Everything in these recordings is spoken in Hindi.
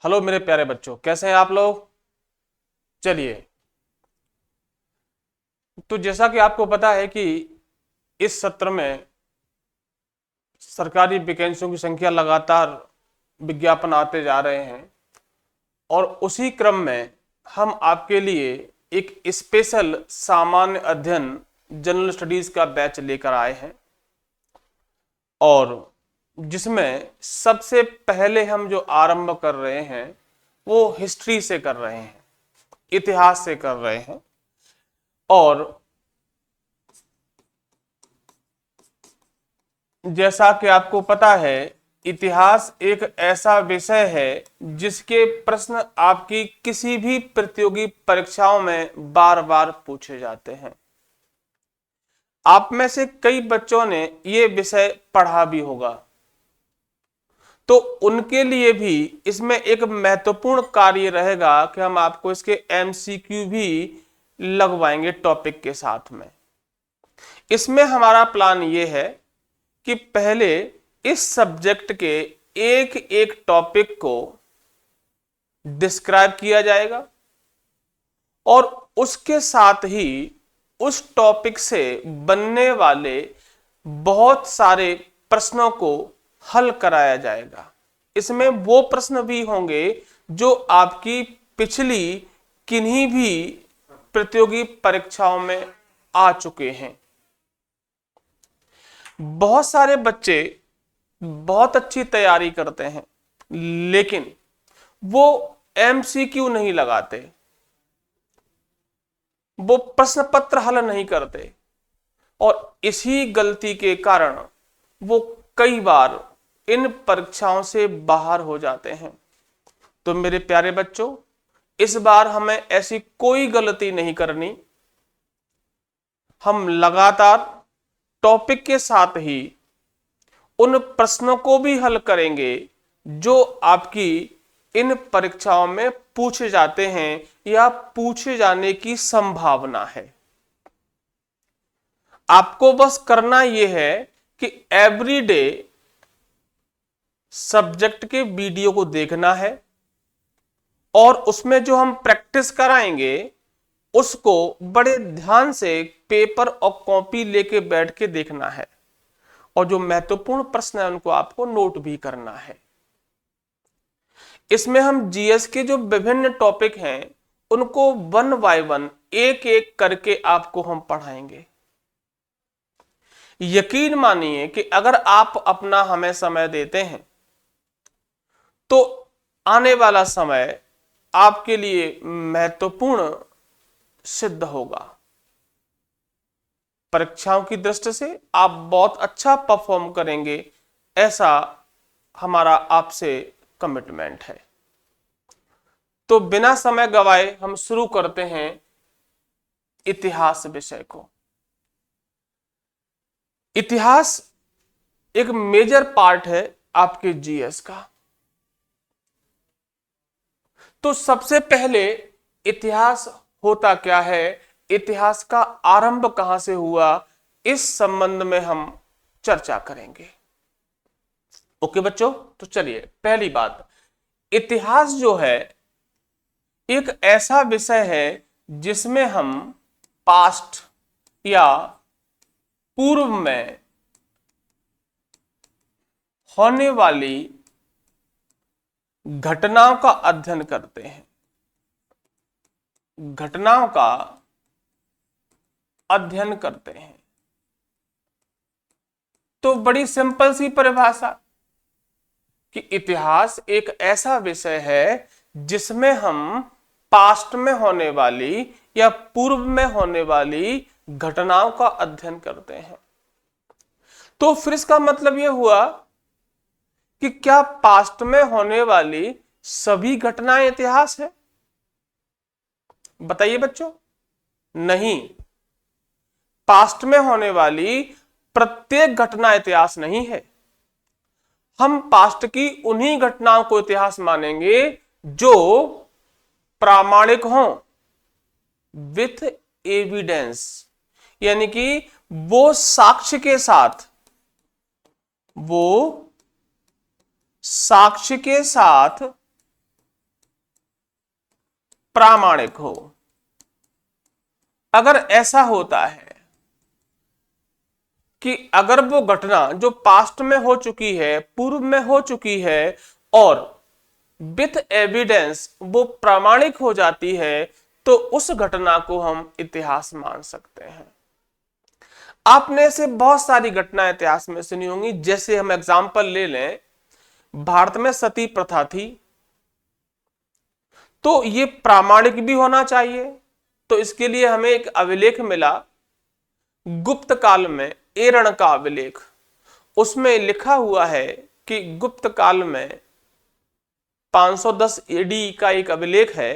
हेलो मेरे प्यारे बच्चों, कैसे हैं आप लोग। चलिए, तो जैसा कि आपको पता है कि इस सत्र में सरकारी वैकेंसियों की संख्या लगातार विज्ञापन आते जा रहे हैं और उसी क्रम में हम आपके लिए एक स्पेशल सामान्य अध्ययन जनरल स्टडीज का बैच लेकर आए हैं और जिसमें सबसे पहले हम जो आरंभ कर रहे हैं वो हिस्ट्री से कर रहे हैं, इतिहास से कर रहे हैं। और जैसा कि आपको पता है, इतिहास एक ऐसा विषय है जिसके प्रश्न आपकी किसी भी प्रतियोगी परीक्षाओं में बार बार पूछे जाते हैं। आप में से कई बच्चों ने ये विषय पढ़ा भी होगा, तो उनके लिए भी इसमें एक महत्वपूर्ण कार्य रहेगा कि हम आपको इसके एमसीक्यू भी लगवाएंगे टॉपिक के साथ में। इसमें हमारा प्लान ये है कि पहले इस सब्जेक्ट के एक एक टॉपिक को डिस्क्राइब किया जाएगा और उसके साथ ही उस टॉपिक से बनने वाले बहुत सारे प्रश्नों को हल कराया जाएगा। इसमें वो प्रश्न भी होंगे जो आपकी पिछली किन्हीं भी प्रतियोगी परीक्षाओं में आ चुके हैं। बहुत सारे बच्चे बहुत अच्छी तैयारी करते हैं लेकिन वो एमसीक्यू नहीं लगाते, वो प्रश्न पत्र हल नहीं करते और इसी गलती के कारण वो कई बार इन परीक्षाओं से बाहर हो जाते हैं। तो मेरे प्यारे बच्चों, इस बार हमें ऐसी कोई गलती नहीं करनी। हम लगातार टॉपिक के साथ ही उन प्रश्नों को भी हल करेंगे जो आपकी इन परीक्षाओं में पूछे जाते हैं या पूछे जाने की संभावना है। आपको बस करना यह है कि एवरीडे सब्जेक्ट के वीडियो को देखना है और उसमें जो हम प्रैक्टिस कराएंगे उसको बड़े ध्यान से पेपर और कॉपी लेके बैठ के देखना है और जो महत्वपूर्ण प्रश्न है उनको आपको नोट भी करना है। इसमें हम जीएस के जो विभिन्न टॉपिक हैं उनको वन बाय वन एक एक करके आपको हम पढ़ाएंगे। यकीन मानिए कि अगर आप अपना हमें समय देते हैं तो आने वाला समय आपके लिए महत्वपूर्ण सिद्ध होगा। परीक्षाओं की दृष्टि से आप बहुत अच्छा परफॉर्म करेंगे, ऐसा हमारा आपसे कमिटमेंट है। तो बिना समय गवाए हम शुरू करते हैं इतिहास विषय को। इतिहास एक मेजर पार्ट है आपके जीएस का। तो सबसे पहले इतिहास होता क्या है, इतिहास का आरंभ कहां से हुआ, इस संबंध में हम चर्चा करेंगे। ओके बच्चों, तो चलिए पहली बात, इतिहास जो है एक ऐसा विषय है जिसमें हम पास्ट या पूर्व में होने वाली घटनाओं का अध्ययन करते हैं। घटनाओं का अध्ययन करते हैं। तो बड़ी सिंपल सी परिभाषा कि इतिहास एक ऐसा विषय है जिसमें हम पास्ट में होने वाली या पूर्व में होने वाली घटनाओं का अध्ययन करते हैं। तो फिर इसका मतलब यह हुआ कि क्या पास्ट में होने वाली सभी घटनाएं इतिहास है? बताइए बच्चों। नहीं, पास्ट में होने वाली प्रत्येक घटना इतिहास नहीं है। हम पास्ट की उन्हीं घटनाओं को इतिहास मानेंगे जो प्रामाणिक हों, विथ एविडेंस, यानी कि वो साक्ष्य के साथ, वो साक्ष्य के साथ प्रामाणिक हो। अगर ऐसा होता है कि अगर वो घटना जो पास्ट में हो चुकी है, पूर्व में हो चुकी है और विथ एविडेंस वो प्रामाणिक हो जाती है, तो उस घटना को हम इतिहास मान सकते हैं। आपने से बहुत सारी घटनाएं इतिहास में सुनी होंगी। जैसे हम एग्जाम्पल ले लें, भारत में सती प्रथा थी, तो ये प्रामाणिक भी होना चाहिए। तो इसके लिए हमें एक अभिलेख मिला गुप्त काल में, एरण का अभिलेख। उसमें लिखा हुआ है कि गुप्त काल में 510 एडी का एक अभिलेख है।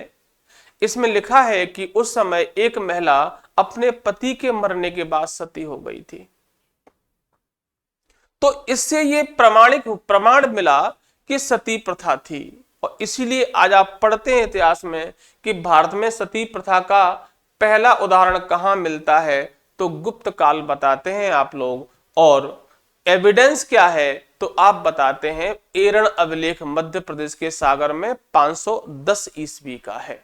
इसमें लिखा है कि उस समय एक महिला अपने पति के मरने के बाद सती हो गई थी। तो इससे ये प्रमाण मिला कि सती प्रथा थी। और इसीलिए आज आप पढ़ते हैं इतिहास में कि भारत में सती प्रथा का पहला उदाहरण कहां मिलता है, तो गुप्त काल बताते हैं आप लोग। और एविडेंस क्या है, तो आप बताते हैं एरण अभिलेख मध्य प्रदेश के सागर में 510 ईस्वी का है।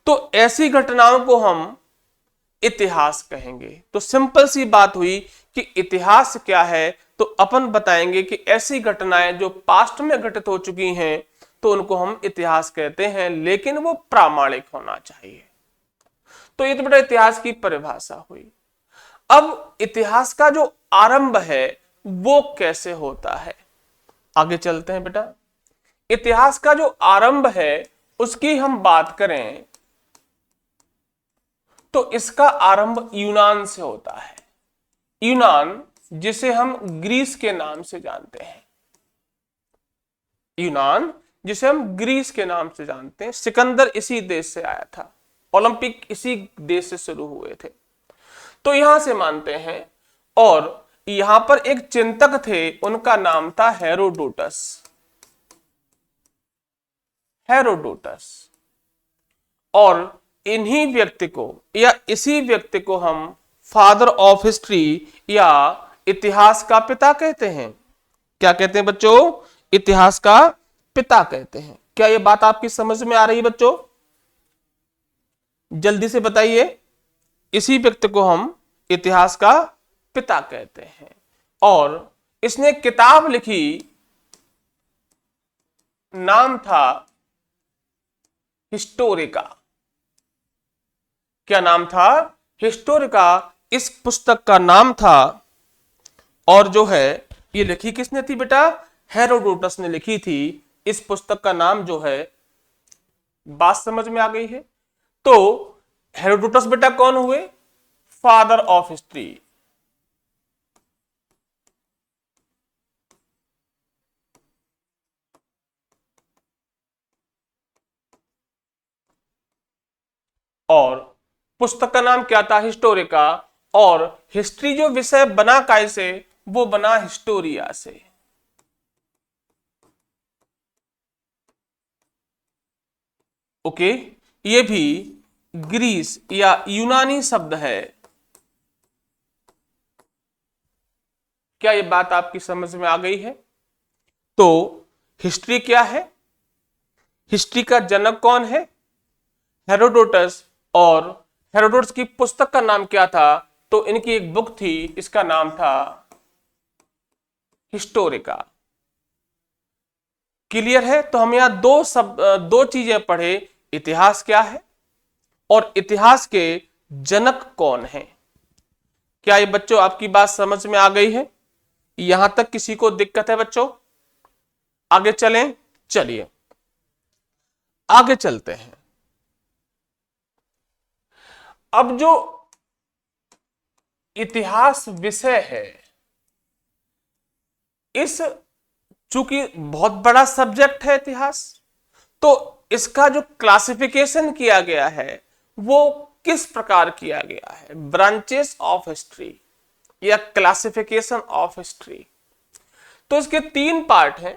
तो ऐसी घटनाओं को हम इतिहास कहेंगे। तो सिंपल सी बात हुई कि इतिहास क्या है, तो अपन बताएंगे कि ऐसी घटनाएं जो पास्ट में घटित हो चुकी हैं, तो उनको हम इतिहास कहते हैं, लेकिन वो प्रामाणिक होना चाहिए। तो ये तो बेटा इतिहास की परिभाषा हुई। अब इतिहास का जो आरंभ है वो कैसे होता है, आगे चलते हैं बेटा। इतिहास का जो आरंभ है उसकी हम बात करें तो इसका आरंभ यूनान से होता है। यूनान, जिसे हम ग्रीस के नाम से जानते हैं, यूनान जिसे हम ग्रीस के नाम से जानते हैं। सिकंदर इसी देश से आया था, ओलंपिक इसी देश से शुरू हुए थे, तो यहां से मानते हैं। और यहां पर एक चिंतक थे, उनका नाम था हेरोडोटस। हेरोडोटस, और इन्हीं व्यक्ति को या इसी व्यक्ति को हम फादर ऑफ हिस्ट्री या इतिहास का पिता कहते हैं। क्या कहते हैं बच्चों? इतिहास का पिता कहते हैं। क्या यह बात आपकी समझ में आ रही है बच्चों? जल्दी से बताइए। इसी व्यक्ति को हम इतिहास का पिता कहते हैं। और इसने किताब लिखी, नाम था हिस्टोरिका। क्या नाम था? हिस्टोरिका इस पुस्तक का नाम था। और जो है ये लिखी किसने थी बेटा? हेरोडोटस ने लिखी थी। इस पुस्तक का नाम जो है, बात समझ में आ गई है? तो हेरोडोटस बेटा कौन हुए? Father of history. और पुस्तक का नाम क्या था? हिस्टोरिका। और हिस्ट्री जो विषय बना काय से? वो बना हिस्टोरिया से। ओके, ये भी ग्रीस या यूनानी शब्द है। क्या ये बात आपकी समझ में आ गई है? तो हिस्ट्री क्या है? हिस्ट्री का जनक कौन है? हेरोडोटस। और हेरोडोटस की पुस्तक का नाम क्या था? तो इनकी एक बुक थी, इसका नाम था हिस्टोरिका। क्लियर है? तो हम यहां दो चीजें पढ़े, इतिहास क्या है और इतिहास के जनक कौन है। क्या ये बच्चों आपकी बात समझ में आ गई है? यहां तक किसी को दिक्कत है बच्चों? आगे चलें, चलिए आगे चलते हैं। अब जो इतिहास विषय है, इस चूंकि बहुत बड़ा सब्जेक्ट है इतिहास, तो इसका जो क्लासिफिकेशन किया गया है वो किस प्रकार किया गया है? ब्रांचेस ऑफ हिस्ट्री या क्लासिफिकेशन ऑफ हिस्ट्री। तो इसके 3 पार्ट हैं।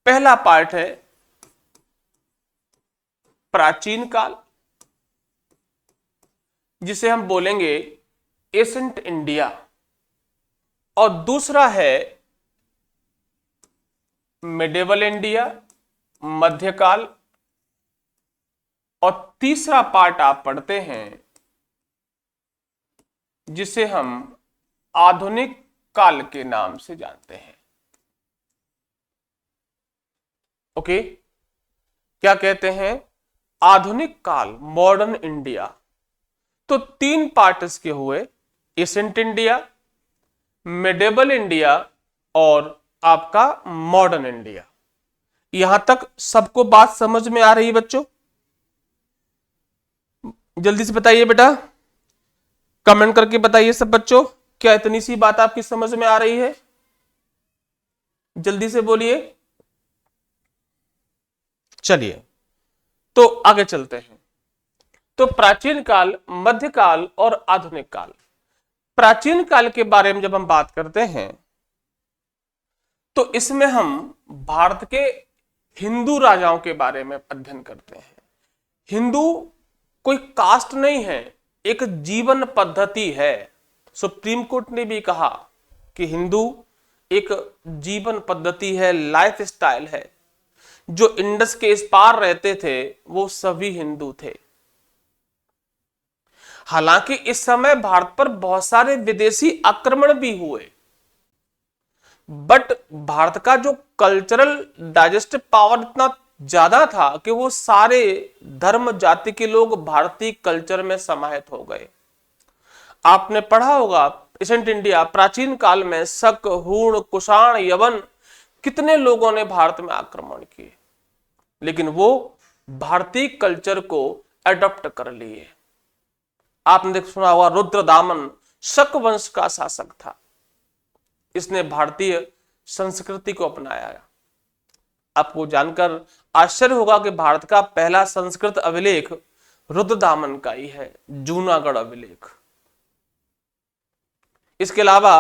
पहला पार्ट है प्राचीन काल, जिसे हम बोलेंगे एसेंट इंडिया। और दूसरा है मिडेवल इंडिया, मध्यकाल। और तीसरा पार्ट आप पढ़ते हैं जिसे हम आधुनिक काल के नाम से जानते हैं। ओके, क्या कहते हैं? आधुनिक काल, मॉडर्न इंडिया। तो तीन पार्ट इसके हुए, एसेंट इंडिया, मिडेबल इंडिया और आपका मॉडर्न इंडिया। यहां तक सबको बात समझ में आ रही है बच्चों? जल्दी से बताइए बेटा, कमेंट करके बताइए सब बच्चों, क्या इतनी सी बात आपकी समझ में आ रही है? जल्दी से बोलिए। चलिए तो आगे चलते हैं। तो प्राचीन काल, मध्यकाल और आधुनिक काल। प्राचीन काल के बारे में जब हम बात करते हैं तो इसमें हम भारत के हिंदू राजाओं के बारे में अध्ययन करते हैं। हिंदू कोई कास्ट नहीं है, एक जीवन पद्धति है। सुप्रीम कोर्ट ने भी कहा कि हिंदू एक जीवन पद्धति है, लाइफ स्टाइल है। जो इंडस के इस पार रहते थे वो सभी हिंदू थे। हालांकि इस समय भारत पर बहुत सारे विदेशी आक्रमण भी हुए, बट भारत का जो कल्चरल डाइजेस्टिव पावर इतना ज्यादा था कि वो सारे धर्म जाति के लोग भारतीय कल्चर में समाहित हो गए। आपने पढ़ा होगा एसेंट इंडिया, प्राचीन काल में शक, हूण, कुषाण, यवन, कितने लोगों ने भारत में आक्रमण किए, लेकिन वो भारतीय कल्चर को अडॉप्ट कर लिए। आपने सुना होगा रुद्रदामन शक वंश का शासक था, इसने भारतीय संस्कृति को अपनाया। आपको जानकर आश्चर्य होगा कि भारत का पहला संस्कृत अभिलेख रुद्रदामन का ही है, जूनागढ़ अभिलेख। इसके अलावा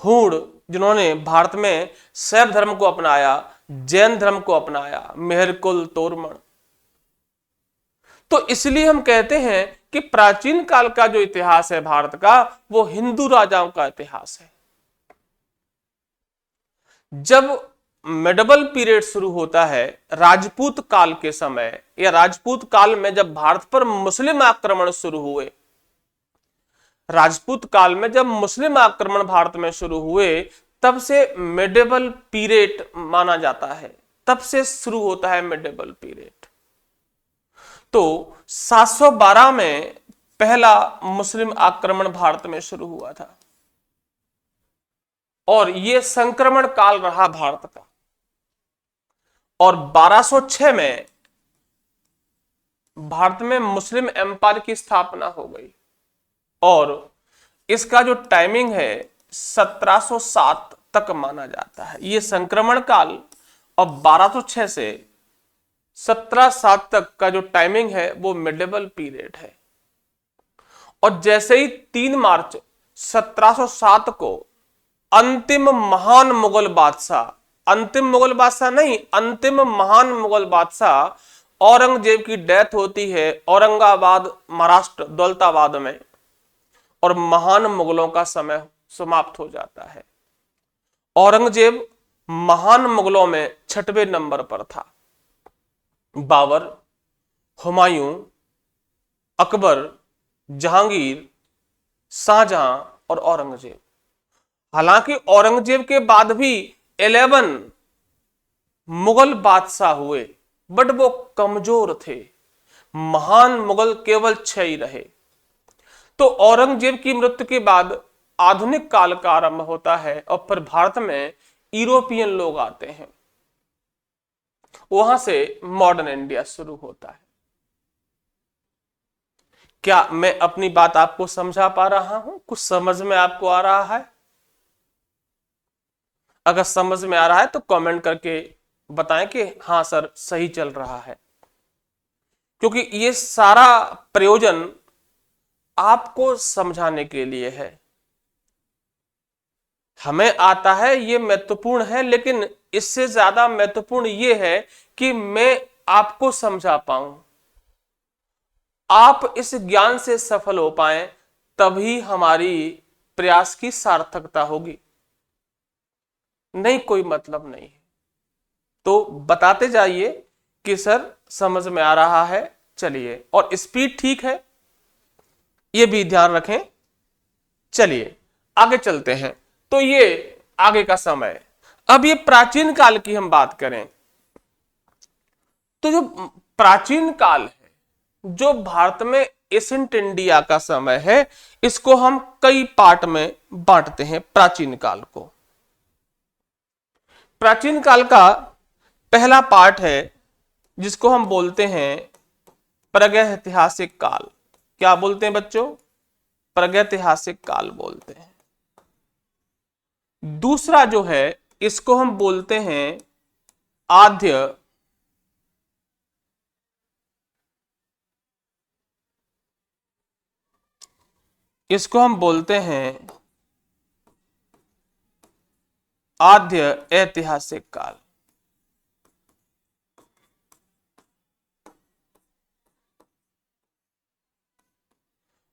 हूण, जिन्होंने भारत में शैव धर्म को अपनाया, जैन धर्म को अपनाया, मेहरकुल, तोरमण। तो इसलिए हम कहते हैं कि प्राचीन काल का जो इतिहास है भारत का, वो हिंदू राजाओं का इतिहास है। जब मेडिवल पीरियड शुरू होता है, राजपूत काल के समय या राजपूत काल में जब भारत पर मुस्लिम आक्रमण शुरू हुए, राजपूत काल में जब मुस्लिम आक्रमण भारत में शुरू हुए, तब से मेडिवल पीरियड माना जाता है, तब से शुरू होता है मेडिवल पीरियड। तो 712 में पहला मुस्लिम आक्रमण भारत में शुरू हुआ था और यह संक्रमण काल रहा भारत का। और 1206 में भारत में मुस्लिम एम्पायर की स्थापना हो गई और इसका जो टाइमिंग है 1707 तक माना जाता है। यह संक्रमण काल और 1206 से 1707 तक का जो टाइमिंग है वो मिडिवल पीरियड है। और जैसे ही 3 मार्च 1707 को अंतिम महान मुगल बादशाह, अंतिम मुगल बादशाह नहीं, अंतिम महान मुगल बादशाह औरंगजेब की डेथ होती है औरंगाबाद, महाराष्ट्र, दौलताबाद में, और महान मुगलों का समय समाप्त हो जाता है। औरंगजेब महान मुगलों में 6वें नंबर पर था। बाबर, हुमायूं, अकबर, जहांगीर, शाहजहां और औरंगजेब। हालांकि औरंगजेब के बाद भी 11 मुगल बादशाह हुए, बट वो कमजोर थे। महान मुगल केवल 6 ही रहे। तो औरंगजेब की मृत्यु के बाद आधुनिक काल का आरंभ होता है और फिर भारत में यूरोपियन लोग आते हैं, वहां से मॉडर्न इंडिया शुरू होता है। क्या मैं अपनी बात आपको समझा पा रहा हूं? कुछ समझ में आपको आ रहा है? अगर समझ में आ रहा है तो कमेंट करके बताएं कि हाँ सर सही चल रहा है, क्योंकि ये सारा प्रयोजन आपको समझाने के लिए है। हमें आता है, ये महत्वपूर्ण है, लेकिन इससे ज्यादा महत्वपूर्ण ये है कि मैं आपको समझा पाऊं, आप इस ज्ञान से सफल हो पाए, तभी हमारी प्रयास की सार्थकता होगी, नहीं कोई मतलब नहीं है। तो बताते जाइए कि सर समझ में आ रहा है, चलिए, और स्पीड ठीक है, ये भी ध्यान रखें। चलिए आगे चलते हैं। तो ये आगे का समय। अब ये प्राचीन काल की हम बात करें तो जो प्राचीन काल है, जो भारत में एशियंट इंडिया का समय है, इसको हम कई पार्ट में बांटते हैं। प्राचीन काल को, प्राचीन काल का पहला पार्ट है जिसको हम बोलते हैं प्रागैतिहासिक काल। क्या बोलते हैं बच्चों? प्रागैतिहासिक काल बोलते हैं। दूसरा जो है इसको हम बोलते हैं आद्य इसको हम बोलते हैं आद्य ऐतिहासिक काल।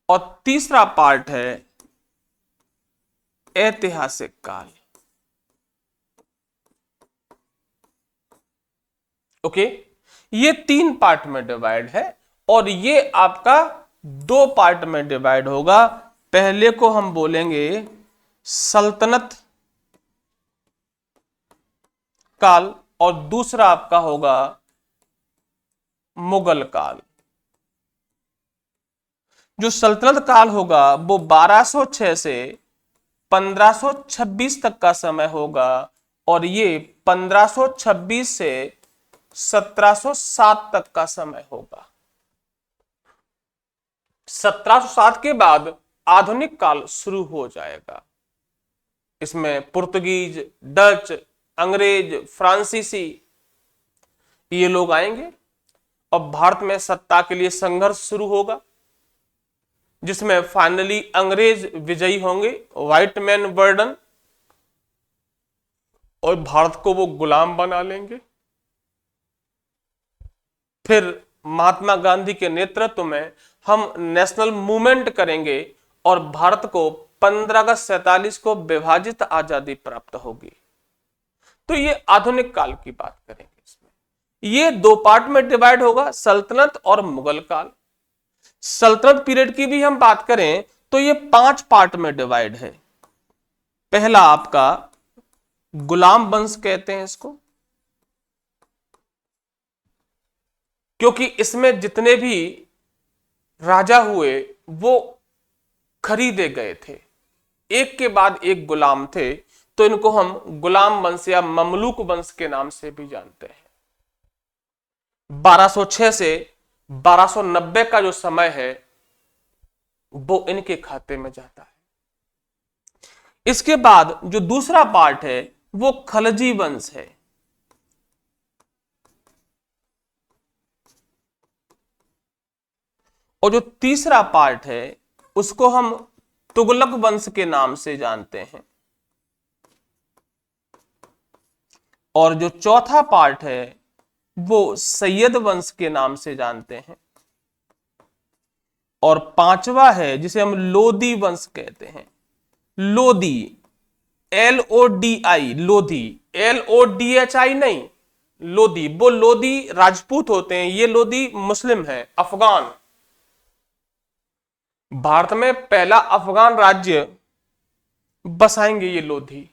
और तीसरा पार्ट है ऐतिहासिक काल। ओके, ये 3 पार्ट में डिवाइड है और ये आपका 2 पार्ट में डिवाइड होगा। पहले को हम बोलेंगे सल्तनत काल और दूसरा आपका होगा मुगल काल। जो सल्तनत काल होगा वो 1206 से 1526 तक का समय होगा और ये 1526 से 1707 तक का समय होगा। 1707 के बाद आधुनिक काल शुरू हो जाएगा। इसमें पुर्तगीज, डच, अंग्रेज, फ्रांसीसी ये लोग आएंगे और भारत में सत्ता के लिए संघर्ष शुरू होगा, जिसमें फाइनली अंग्रेज विजयी होंगे, व्हाइट मैन बर्डन, और भारत को वो गुलाम बना लेंगे। फिर महात्मा गांधी के नेतृत्व में हम नेशनल मूवमेंट करेंगे और भारत को 15 अगस्त 47 को विभाजित आजादी प्राप्त होगी। तो ये आधुनिक काल की बात करेंगे। इसमें ये 2 पार्ट में डिवाइड होगा, सल्तनत और मुगल काल। सल्तनत पीरियड की भी हम बात करें तो ये 5 पार्ट में डिवाइड है। पहला आपका गुलाम वंश कहते हैं इसको, क्योंकि इसमें जितने भी राजा हुए वो खरीदे गए थे, एक के बाद एक गुलाम थे, तो इनको हम गुलाम वंश या ममलूक वंश के नाम से भी जानते हैं। 1206 से 1290 का जो समय है वो इनके खाते में जाता है। इसके बाद जो दूसरा पार्ट है वो खलजी वंश है। और जो तीसरा पार्ट है उसको हम तुगलक वंश के नाम से जानते हैं। और जो चौथा पार्ट है वो सैयद वंश के नाम से जानते हैं। और 5वां है जिसे हम लोधी वंश कहते हैं। लोधी, LODI, लोधी, LODHI नहीं, लोधी। वो लोधी राजपूत होते हैं, ये लोधी मुस्लिम है, अफगान। भारत में पहला अफगान राज्य बसाएंगे ये लोधी।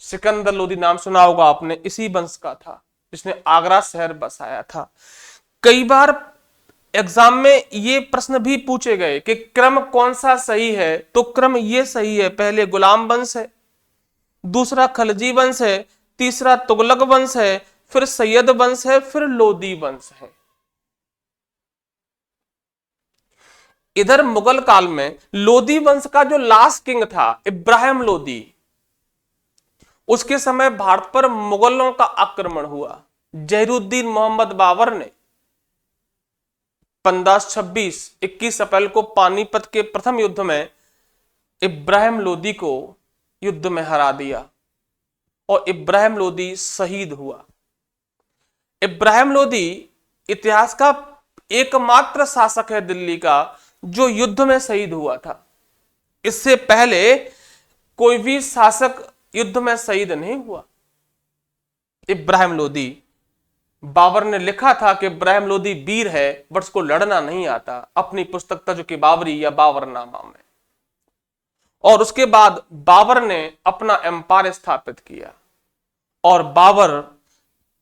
सिकंदर लोधी नाम सुना होगा आपने, इसी वंश का था जिसने आगरा शहर बसाया था। कई बार एग्जाम में ये प्रश्न भी पूछे गए कि क्रम कौन सा सही है, तो क्रम ये सही है। पहले गुलाम वंश है, दूसरा खलजी वंश है, तीसरा तुगलक वंश है, फिर सैयद वंश है, फिर लोधी वंश है। इधर मुगल काल में लोधी वंश का जो लास्ट किंग था इब्राहिम लोधी, उसके समय भारत पर मुगलों का आक्रमण हुआ। जहीरुद्दीन मोहम्मद बाबर ने 1526 21 अप्रैल को पानीपत के प्रथम युद्ध में इब्राहिम लोधी को युद्ध में हरा दिया और इब्राहिम लोधी शहीद हुआ। इब्राहिम लोधी इतिहास का एकमात्र शासक है दिल्ली का जो युद्ध में शहीद हुआ था। इससे पहले कोई भी शासक युद्ध में शहीद नहीं हुआ। इब्राहिम लोधी बाबर ने लिखा था कि इब्राहिम लोदी वीर है बट उसको लड़ना नहीं आता, अपनी पुस्तक तज की बाबरी या बाबरनामा में। और उसके बाद बाबर ने अपना एम्पायर स्थापित किया और बाबर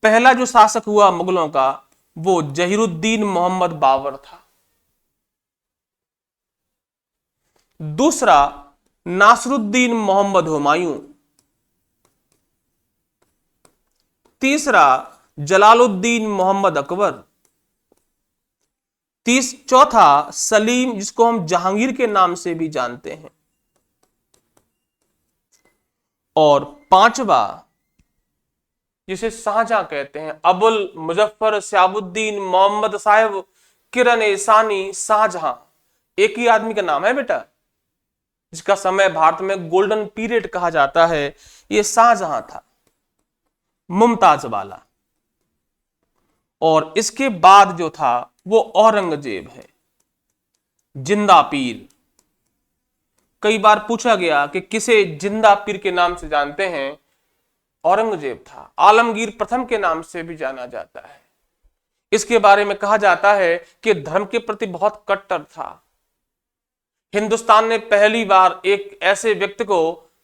पहला जो शासक हुआ मुगलों का वो जहीरुद्दीन मोहम्मद बाबर था। दूसरा नासरुद्दीन मोहम्मद हुमायूं। तीसरा जलालुद्दीन मोहम्मद अकबर। चौथा सलीम, जिसको हम जहांगीर के नाम से भी जानते हैं। और पांचवा जिसे शाहजहां कहते हैं, अबुल मुजफ्फर शहाबुद्दीन मोहम्मद साहिब किरण एसानी शाहजहां। एक ही आदमी का नाम है बेटा, जिसका समय भारत में गोल्डन पीरियड कहा जाता है, यह शाहजहां था, मुमताज वाला। और इसके बाद जो था वो औरंगजेब है, जिंदा पीर। कई बार पूछा गया कि किसे जिंदा पीर के नाम से जानते हैं, औरंगजेब था। आलमगीर प्रथम के नाम से भी जाना जाता है। इसके बारे में कहा जाता है कि धर्म के प्रति बहुत कट्टर था। हिंदुस्तान ने पहली बार एक ऐसे व्यक्ति को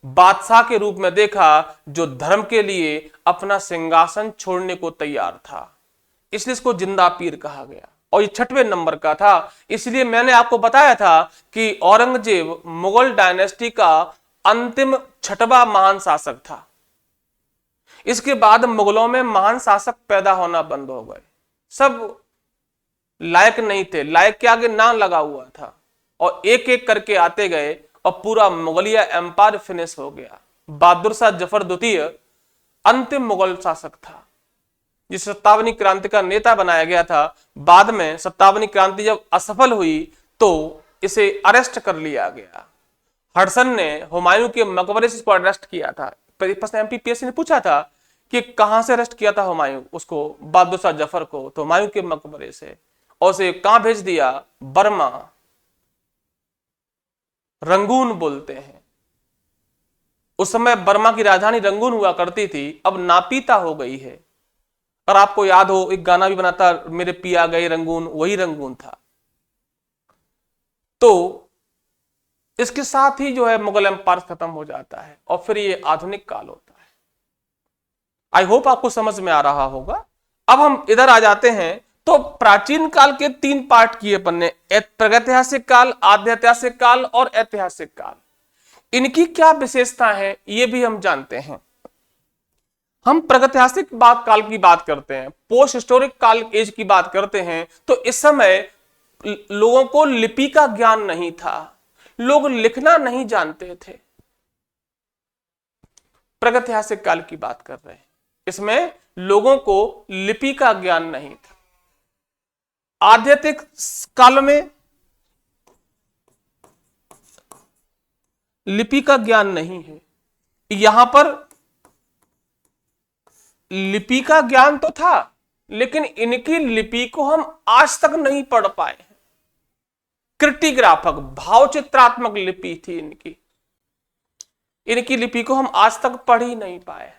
बादशाह के रूप में देखा जो धर्म के लिए अपना सिंहासन छोड़ने को तैयार था, इसलिए इसको जिंदा पीर कहा गया। और ये 6वें नंबर का था। इसलिए मैंने आपको बताया था कि औरंगजेब मुगल डायनेस्टी का अंतिम 6वां महान शासक था। इसके बाद मुगलों में महान शासक पैदा होना बंद हो गए, सब लायक नहीं थे, लायक के आगे ना लगा हुआ था, और एक एक करके आते गए और पूरा मुगलिया एम्पायर फिनिश हो गया। बहादुर शाह जफर द्वितीय अंतिम मुगल शासक था, जिस 57वीं क्रांति का नेता बनाया गया था। बाद में 57वीं क्रांति जब असफल हुई तो इसे अरेस्ट कर लिया गया। हडसन ने हुमायूं के मकबरे से इसको अरेस्ट किया था। प्रश्न एमपीपीएससी ने पूछा था कि कहां से अरेस्ट किया था हुमायूं उसको, बहादुर शाह जफर को, तो हुमायूं के मकबरे से। और उसे कहां भेज दिया, बर्मा, रंगून बोलते हैं। उस समय बर्मा की राजधानी रंगून हुआ करती थी, अब नापीता हो गई है। और आपको याद हो एक गाना भी बना था, मेरे पिया गए रंगून, वही रंगून था। तो इसके साथ ही जो है मुगल एम्पायर खत्म हो जाता है और फिर ये आधुनिक काल होता है। आई होप आपको समझ में आ रहा होगा। अब हम इधर आ जाते हैं। तो प्राचीन काल के 3 पार्ट किए अपन ने, प्रागैतिहासिक काल, आद्यैतिहासिक काल और ऐतिहासिक काल। इनकी क्या विशेषता है ये भी हम जानते हैं। हम प्रागैतिहासिक काल की बात करते हैं, पोस्ट हिस्टोरिक काल एज की बात करते हैं, तो इस समय लोगों को लिपि का ज्ञान नहीं था, लोग लिखना नहीं जानते थे। प्रागैतिहासिक काल की बात कर रहे हैं, इसमें लोगों को लिपि का ज्ञान नहीं था। आध्यात्मिक काल में लिपि का ज्ञान नहीं है। यहां पर लिपि का ज्ञान तो था, लेकिन इनकी लिपि को हम आज तक नहीं पढ़ पाए हैं। कृतिग्राफक, भावचित्रात्मक लिपि थी इनकी, इनकी लिपि को हम आज तक पढ़ ही नहीं पाए।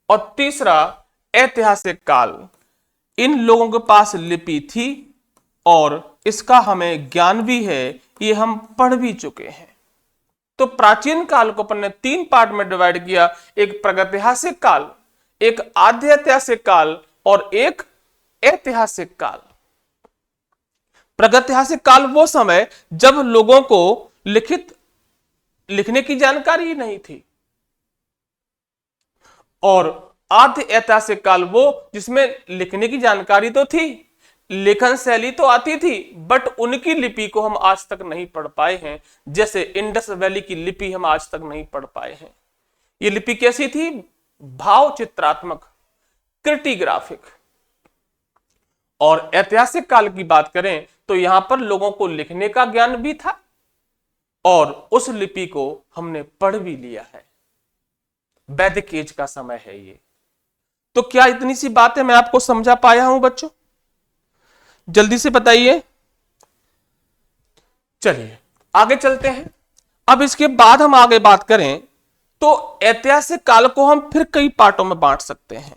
और तीसरा ऐतिहासिक काल, इन लोगों के पास लिपि थी और इसका हमें ज्ञान भी है, ये हम पढ़ भी चुके हैं। तो प्राचीन काल को अपन ने 3 पार्ट में डिवाइड किया, एक प्रागैतिहासिक काल, एक आद्यैतिहासिक काल और एक ऐतिहासिक काल। प्रागैतिहासिक काल वो समय जब लोगों को लिखने की जानकारी नहीं थी, और आद्य ऐतिहासिक काल वो जिसमें लिखने की जानकारी तो थी, लेखन शैली तो आती थी, बट उनकी लिपि को हम आज तक नहीं पढ़ पाए हैं। जैसे इंडस वैली की लिपि हम आज तक नहीं पढ़ पाए हैं। ये लिपि कैसी थी, भाव चित्रात्मक, क्रिटिग्राफिक। और ऐतिहासिक काल की बात करें तो यहां पर लोगों को लिखने का ज्ञान भी था और उस लिपि को हमने पढ़ भी लिया है। वैदिक एज का समय है ये। तो क्या इतनी सी बातें मैं आपको समझा पाया हूं बच्चों? जल्दी से बताइए। चलिए आगे चलते हैं। अब इसके बाद हम आगे बात करें तो ऐतिहासिक काल को हम फिर कई पार्टों में बांट सकते हैं।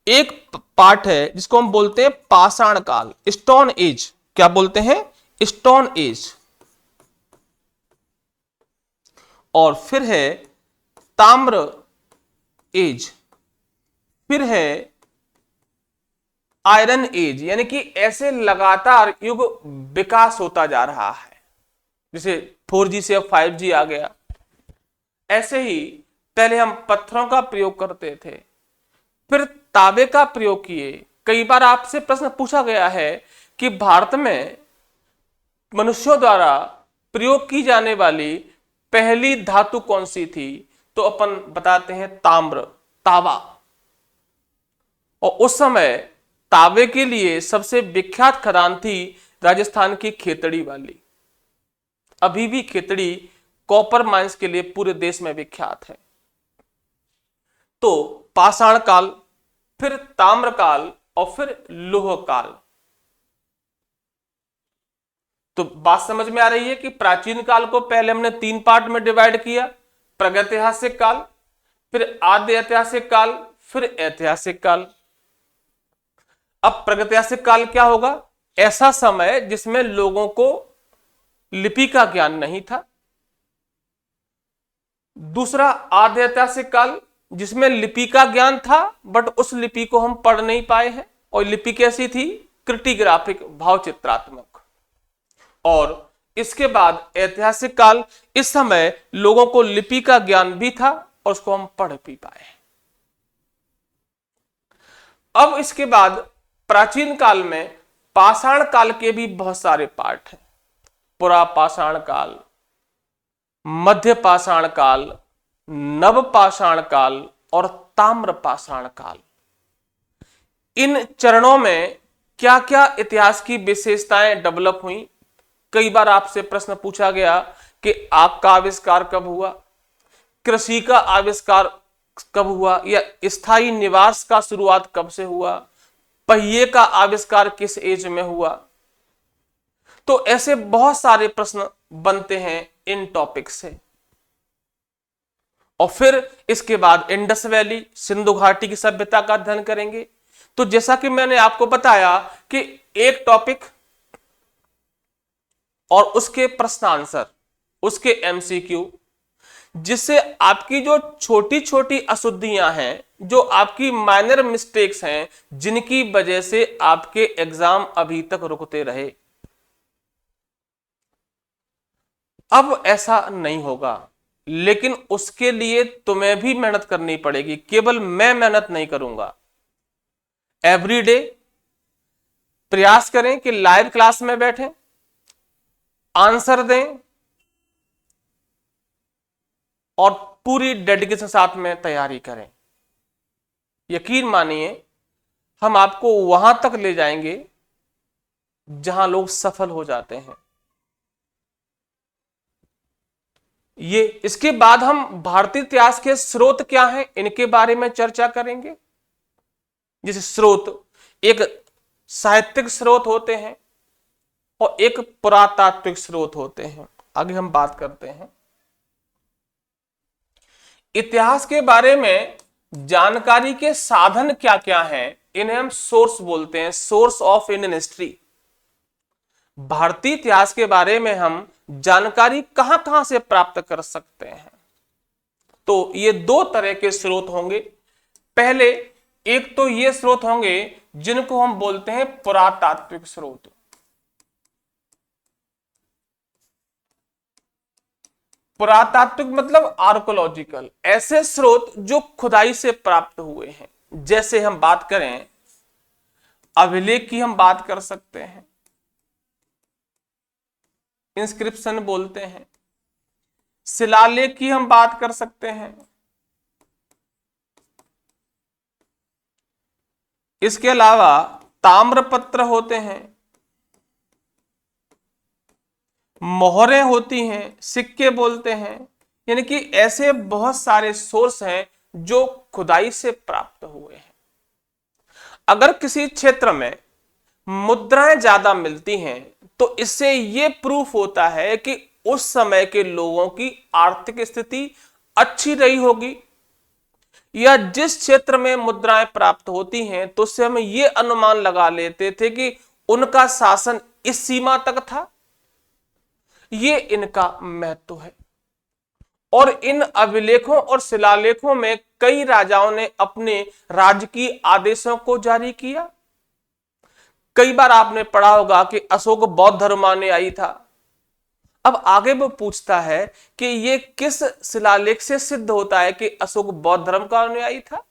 एक पार्ट है जिसको हम बोलते हैं पाषाण काल, स्टोन एज। क्या बोलते हैं? Stone age. और फिर है ताम्र एज, फिर है आयरन एज। यानी कि ऐसे लगातार युग विकास होता जा रहा है। जैसे 4G से अब 5G आ गया, ऐसे ही पहले हम पत्थरों का प्रयोग करते थे, फिर तांबे का प्रयोग किए। कई बार आपसे प्रश्न पूछा गया है कि भारत में मनुष्यों द्वारा प्रयोग की जाने वाली पहली धातु कौन सी थी? तो अपन बताते हैं ताम्र, तांबा। और उस समय तांबे के लिए सबसे विख्यात खदान थी राजस्थान की खेतड़ी वाली। अभी भी खेतड़ी कॉपर माइंस के लिए पूरे देश में विख्यात है। तो पाषाण काल, फिर ताम्र काल और फिर लौह काल। तो बात समझ में आ रही है कि प्राचीन काल को पहले हमने 3 पार्ट में डिवाइड किया, प्रागैतिहासिक काल, फिर आद्य ऐतिहासिक काल, फिर ऐतिहासिक काल। अब प्रागैतिहासिक काल क्या होगा? ऐसा समय जिसमें लोगों को लिपि का ज्ञान नहीं था। दूसरा आद्य ऐतिहासिक काल, जिसमें लिपि का ज्ञान था बट उस लिपि को हम पढ़ नहीं पाए हैं। और लिपि कैसी थी? क्रिटिग्राफिक, भाव चित्रात्मक। और इसके बाद ऐतिहासिक काल, इस समय लोगों को लिपि का ज्ञान भी था और उसको हम पढ़ भी पाए। अब इसके बाद प्राचीन काल में पाषाण काल के भी बहुत सारे पार्ट हैं। पुरा पाषाण काल, मध्य पाषाण काल, नव पाषाण काल और ताम्र पाषाण काल। इन चरणों में क्या क्या इतिहास की विशेषताएं डेवलप हुई? कई बार आपसे प्रश्न पूछा गया कि आग का आविष्कार कब हुआ, कृषि का आविष्कार कब हुआ, या स्थायी निवास का शुरुआत कब से हुआ, पहिए का आविष्कार किस एज में हुआ। तो ऐसे बहुत सारे प्रश्न बनते हैं इन टॉपिक से। और फिर इसके बाद इंडस वैली, सिंधु घाटी की सभ्यता का अध्ययन करेंगे। तो जैसा कि मैंने आपको बताया कि एक टॉपिक और उसके प्रश्न आंसर, उसके एमसीक्यू, जिससे आपकी जो छोटी छोटी अशुद्धियां हैं, जो आपकी माइनर मिस्टेक्स हैं, जिनकी वजह से आपके एग्जाम अभी तक रुकते रहे, अब ऐसा नहीं होगा। लेकिन उसके लिए तुम्हें भी मेहनत करनी पड़ेगी, केवल मैं मेहनत नहीं करूंगा। एवरीडे प्रयास करें कि लाइव क्लास में बैठें, आंसर दें और पूरी डेडिकेशन साथ में तैयारी करें। यकीन मानिए हम आपको वहां तक ले जाएंगे जहां लोग सफल हो जाते हैं। ये इसके बाद हम भारतीय इतिहास के स्रोत क्या हैं, इनके बारे में चर्चा करेंगे। जैसे स्रोत, एक साहित्यिक स्रोत होते हैं और एक पुरातात्विक स्रोत होते हैं। आगे हम बात करते हैं। इतिहास के बारे में जानकारी के साधन क्या क्या हैं, इन्हें हम सोर्स बोलते हैं, सोर्स ऑफ इंडियन हिस्ट्री। भारतीय इतिहास के बारे में हम जानकारी कहां कहां से प्राप्त कर सकते हैं? तो ये 2 तरह के स्रोत होंगे। पहले एक तो ये स्रोत होंगे जिनको हम बोलते हैं पुरातात्विक स्रोत। पुरातात्विक मतलब आर्कोलॉजिकल, ऐसे स्रोत जो खुदाई से प्राप्त हुए हैं। जैसे हम बात करें अभिलेख की, हम बात कर सकते हैं, इंस्क्रिप्शन बोलते हैं। शिलालेख की हम बात कर सकते हैं। इसके अलावा ताम्रपत्र होते हैं, मोहरें होती हैं, सिक्के बोलते हैं। यानी कि ऐसे बहुत सारे सोर्स हैं जो खुदाई से प्राप्त हुए हैं। अगर किसी क्षेत्र में मुद्राएं ज्यादा मिलती हैं तो इससे यह प्रूफ होता है कि उस समय के लोगों की आर्थिक स्थिति अच्छी रही होगी, या जिस क्षेत्र में मुद्राएं प्राप्त होती हैं, तो उससे हम ये अनुमान लगा लेते थे कि उनका शासन इस सीमा तक था। ये इनका महत्व है। और इन अभिलेखों और शिलालेखों में कई राजाओं ने अपने राजकीय आदेशों को जारी किया। कई बार आपने पढ़ा होगा कि अशोक बौद्ध धर्मानुयायी था। अब आगे वो पूछता है कि ये किस शिलालेख से सिद्ध होता है कि अशोक बौद्ध धर्म का अनुयायी था।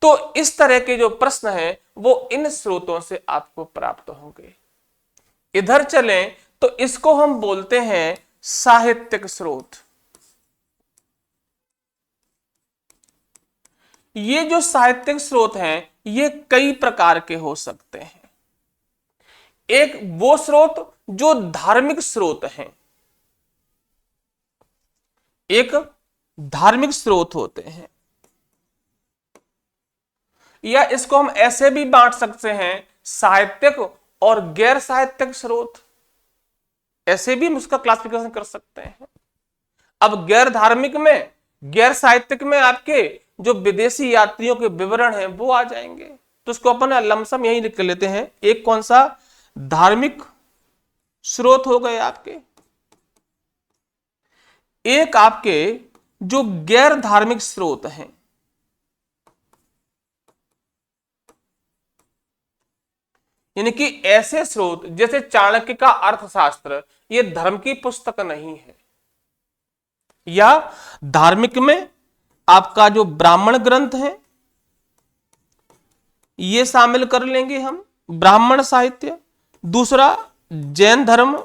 तो इस तरह के जो प्रश्न हैं वो इन स्रोतों से आपको प्राप्त होंगे। इधर चलें तो इसको हम बोलते हैं साहित्यिक स्रोत। ये जो साहित्यिक स्रोत हैं ये कई प्रकार के हो सकते हैं। एक वो स्रोत जो धार्मिक स्रोत हैं, एक धार्मिक स्रोत होते हैं, या इसको हम ऐसे भी बांट सकते हैं साहित्यिक और गैर साहित्यिक स्रोत। ऐसे भी हम उसका क्लासिफिकेशन कर सकते हैं। अब गैर धार्मिक में, गैर साहित्यिक में आपके जो विदेशी यात्रियों के विवरण हैं वो आ जाएंगे। तो उसको अपन लमसम यही लिख लेते हैं। एक कौन सा? धार्मिक स्रोत हो गए आपके। एक आपके जो गैर धार्मिक स्रोत हैं, यानी कि ऐसे स्रोत जैसे चाणक्य का अर्थशास्त्र, ये धर्म की पुस्तक नहीं है। या धार्मिक में आपका जो ब्राह्मण ग्रंथ है ये शामिल कर लेंगे हम, ब्राह्मण साहित्य। दूसरा, जैन धर्म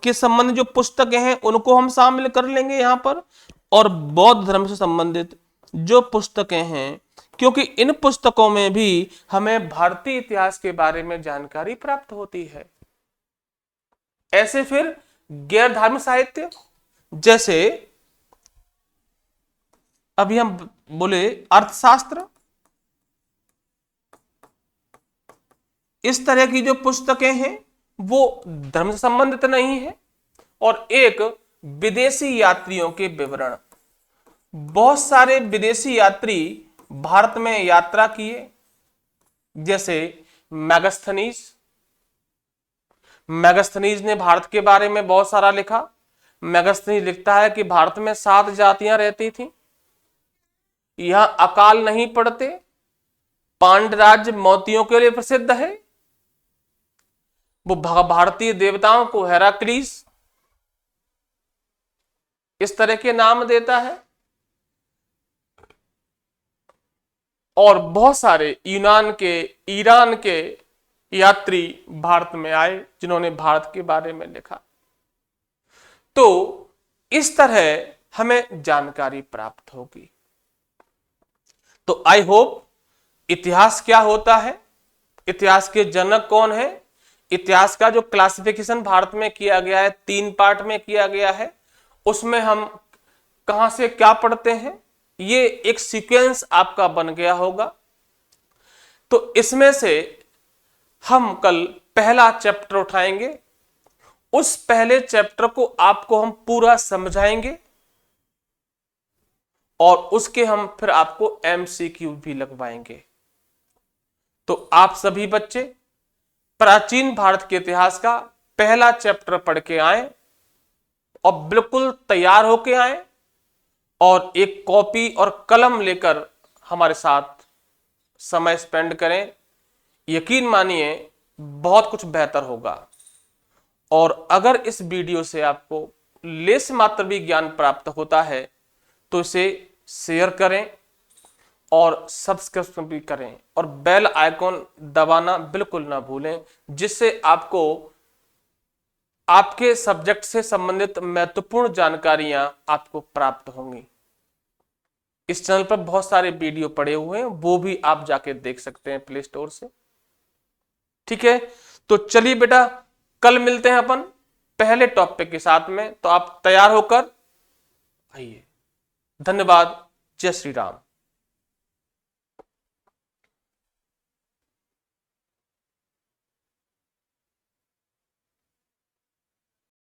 के संबंध जो पुस्तकें हैं उनको हम शामिल कर लेंगे यहां पर। और बौद्ध धर्म से संबंधित जो पुस्तकें हैं, क्योंकि इन पुस्तकों में भी हमें भारतीय इतिहास के बारे में जानकारी प्राप्त होती है। ऐसे फिर गैर धार्मिक साहित्य, जैसे अभी हम बोले अर्थशास्त्र, इस तरह की जो पुस्तकें हैं वो धर्म से संबंधित नहीं है। और एक विदेशी यात्रियों के विवरण। बहुत सारे विदेशी यात्री भारत में यात्रा किए, जैसे मैगस्थनीज। मैगस्थनीज ने भारत के बारे में बहुत सारा लिखा। मैगस्थनीज लिखता है कि भारत में 7 जातियां रहती थी, यहां अकाल नहीं पड़ते, पांड्य राज्य मोतियों के लिए प्रसिद्ध है। वो भारतीय देवताओं को हेराक्लीस इस तरह के नाम देता है। और बहुत सारे यूनान के, ईरान के यात्री भारत में आए जिन्होंने भारत के बारे में लिखा। तो इस तरह हमें जानकारी प्राप्त होगी। तो आई होप इतिहास क्या होता है, इतिहास के जनक कौन है, इतिहास का जो क्लासिफिकेशन भारत में किया गया है 3 पार्ट में किया गया है, उसमें हम कहां से क्या पढ़ते हैं, ये एक सीक्वेंस आपका बन गया होगा। तो इसमें से हम कल पहला चैप्टर उठाएंगे। उस पहले चैप्टर को आपको हम पूरा समझाएंगे और उसके हम फिर आपको MCQ भी लगवाएंगे। तो आप सभी बच्चे प्राचीन भारत के इतिहास का पहला चैप्टर पढ़ के आए और बिल्कुल तैयार होके आए और एक कॉपी और कलम लेकर हमारे साथ समय स्पेंड करें। यकीन मानिए बहुत कुछ बेहतर होगा। और अगर इस वीडियो से आपको लेस मात्र भी ज्ञान प्राप्त होता है तो इसे शेयर करें और सब्सक्राइब भी करें और बेल आइकॉन दबाना बिल्कुल ना भूलें, जिससे आपको आपके सब्जेक्ट से संबंधित महत्वपूर्ण जानकारियां आपको प्राप्त होंगी। इस चैनल पर बहुत सारे वीडियो पड़े हुए हैं, वो भी आप जाके देख सकते हैं प्ले स्टोर से। ठीक है, तो चलिए बेटा, कल मिलते हैं अपन पहले टॉपिक के साथ में। तो आप तैयार होकर आइए। धन्यवाद। जय श्री राम।